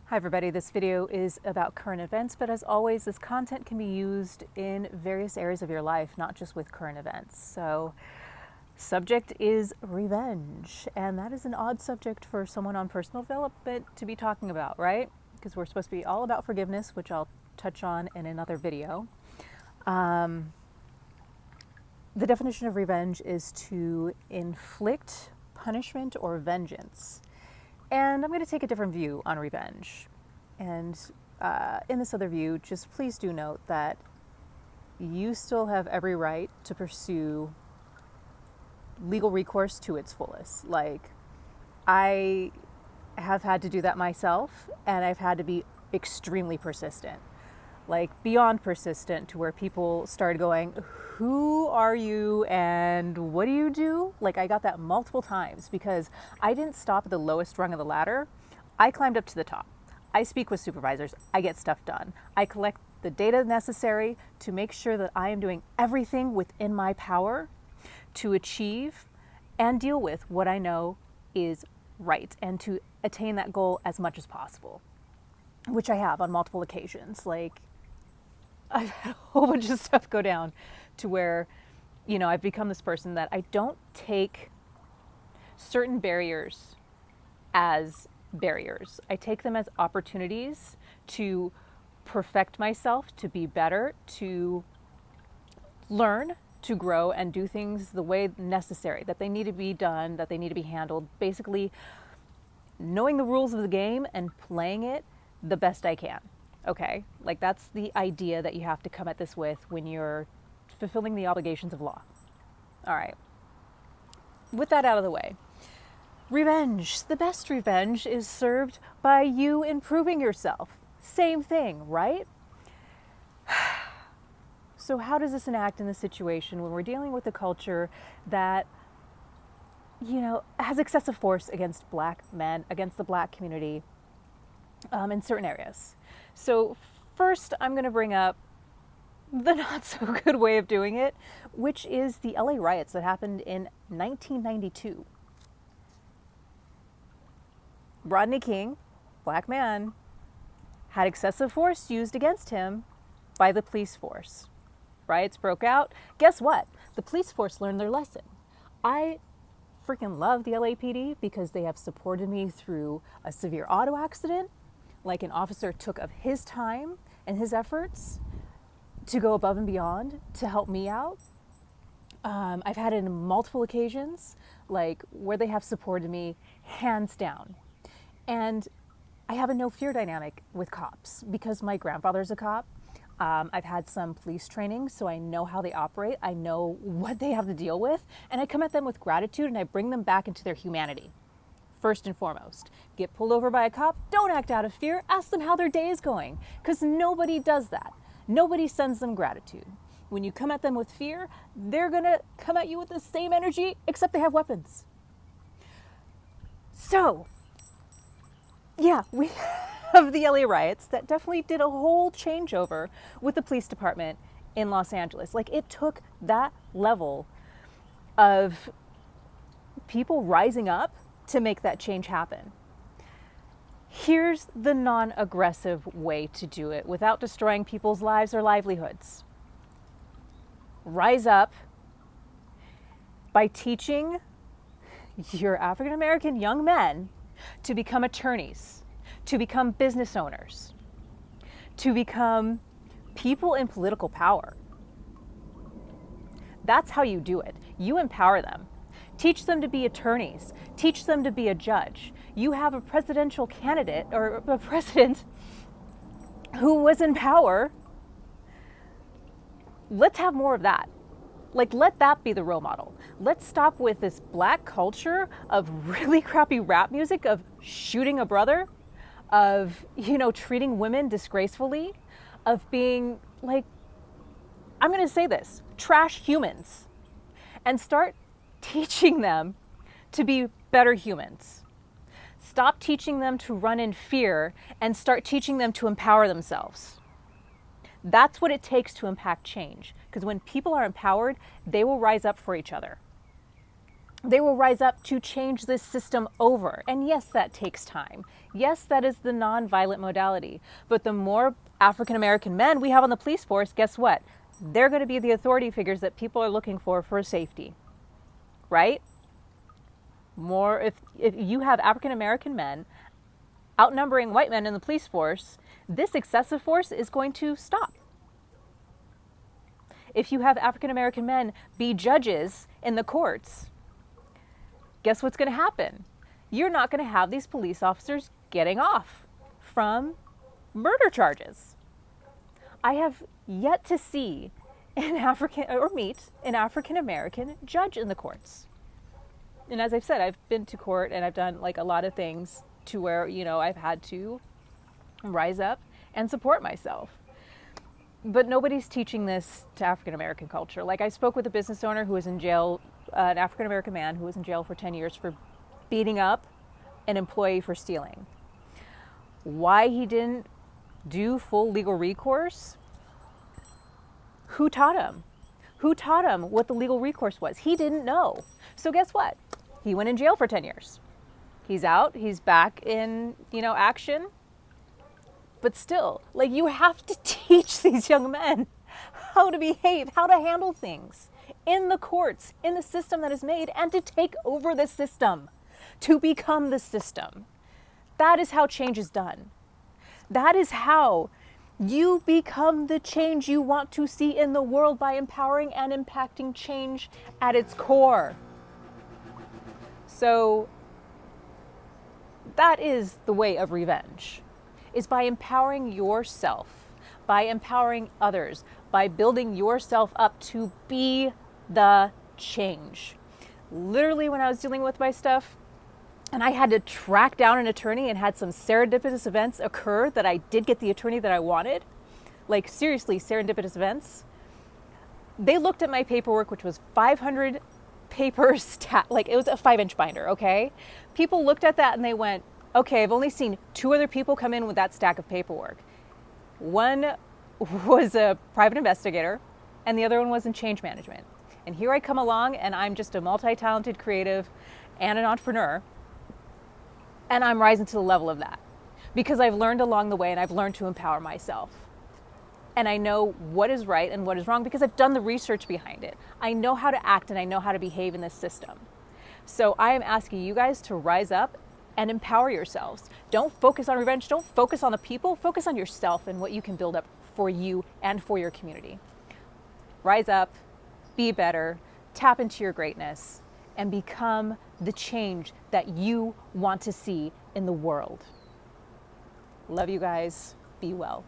Hi everybody, this video is about current events, but as always, this content can be used in various areas of your life, not just with current events. So, subject is revenge, and that is an odd subject for someone on personal development to be talking about, right? Because we're supposed to be all about forgiveness, which I'll touch on in another video. The definition of revenge is to inflict punishment or vengeance. And I'm going to take a different view on revenge. And in this other view, just please do note that you still have every right to pursue legal recourse to its fullest. Like, I have had to do that myself, and I've had to be extremely persistent. Like, beyond persistent, to where people started going, who are you and what do you do? Like, I got that multiple times because I didn't stop at the lowest rung of the ladder. I climbed up to the top. I speak with supervisors. I get stuff done. I collect the data necessary to make sure that I am doing everything within my power to achieve and deal with what I know is right and to attain that goal as much as possible, which I have on multiple occasions. Like, I've had a whole bunch of stuff go down to where, I've become this person that I don't take certain barriers as barriers. I take them as opportunities to perfect myself, to be better, to learn, to grow, and do things the way necessary, that they need to be done, that they need to be handled. Basically, knowing the rules of the game and playing it the best I can. Okay, like that's the idea that you have to come at this with when you're fulfilling the obligations of law. All right, with that out of the way, revenge. The best revenge is served by you improving yourself. Same thing, right? So how does this enact in the situation when we're dealing with a culture that, has excessive force against Black men, against the Black community in certain areas? So first, I'm going to bring up the not so good way of doing it, which is the LA riots that happened in 1992. Rodney King, Black man, had excessive force used against him by the police force. Riots broke out. Guess what? The police force learned their lesson. I freaking love the LAPD because they have supported me through a severe auto accident. Like, an officer took of his time and his efforts to go above and beyond to help me out. I've had it in multiple occasions, like where they have supported me hands down. And I have a no fear dynamic with cops because my grandfather's a cop. I've had some police training, so I know how they operate. I know what they have to deal with. And I come at them with gratitude and I bring them back into their humanity. First and foremost, get pulled over by a cop, don't act out of fear, ask them how their day is going, because nobody does that. Nobody sends them gratitude. When you come at them with fear, they're gonna come at you with the same energy, except they have weapons. So, yeah, we have the LA riots that definitely did a whole changeover with the police department in Los Angeles. Like, it took that level of people rising up to make that change happen. Here's the non-aggressive way to do it without destroying people's lives or livelihoods. Rise up by teaching your African American young men to become attorneys, to become business owners, to become people in political power. That's how you do it. You empower them. Teach them to be attorneys. Teach them to be a judge. You have a presidential candidate or a president who was in power. Let's have more of that. Like, let that be the role model. Let's stop with this Black culture of really crappy rap music, of shooting a brother, of, treating women disgracefully, of being, like, I'm going to say this, trash humans, and start teaching them to be better humans. Stop teaching them to run in fear and start teaching them to empower themselves. That's what it takes to impact change. Because when people are empowered, they will rise up for each other. They will rise up to change this system over. And yes, that takes time. Yes, that is the non-violent modality. But the more African American men we have on the police force, guess what? They're going to be the authority figures that people are looking for safety, right? More, if you have African American men outnumbering white men in the police force, this excessive force is going to stop. If you have African American men be judges in the courts, guess what's going to happen? You're not going to have these police officers getting off from murder charges. I have yet to see meet an African American judge in the courts. And as I've said, I've been to court and I've done like a lot of things to where, I've had to rise up and support myself. But nobody's teaching this to African American culture. Like, I spoke with a business owner who was in jail, an African American man who was in jail for 10 years for beating up an employee for stealing. Why he didn't do full legal recourse? Who taught him? Who taught him what the legal recourse was? He didn't know. So guess what? He went in jail for 10 years. He's out, he's back in, action. But still, like, you have to teach these young men how to behave, how to handle things in the courts, in the system that is made, and to take over the system, to become the system. That is how change is done. That is how you become the change you want to see in the world, by empowering and impacting change at its core. So that is the way of revenge, is by empowering yourself, by empowering others, by building yourself up to be the change. Literally, when I was dealing with my stuff and I had to track down an attorney and had some serendipitous events occur that I did get the attorney that I wanted, like seriously serendipitous events, they looked at my paperwork, which was 500 papers, like it was a 5-inch binder, okay? People looked at that and they went, okay, I've only seen 2 other people come in with that stack of paperwork. One was a private investigator and the other one was in change management. And here I come along and I'm just a multi-talented creative and an entrepreneur, and I'm rising to the level of that because I've learned along the way and I've learned to empower myself. And I know what is right and what is wrong because I've done the research behind it. I know how to act and I know how to behave in this system. So I am asking you guys to rise up and empower yourselves. Don't focus on revenge. Don't focus on the people. Focus on yourself and what you can build up for you and for your community. Rise up, be better, tap into your greatness, and become the change that you want to see in the world. Love you guys. Be well.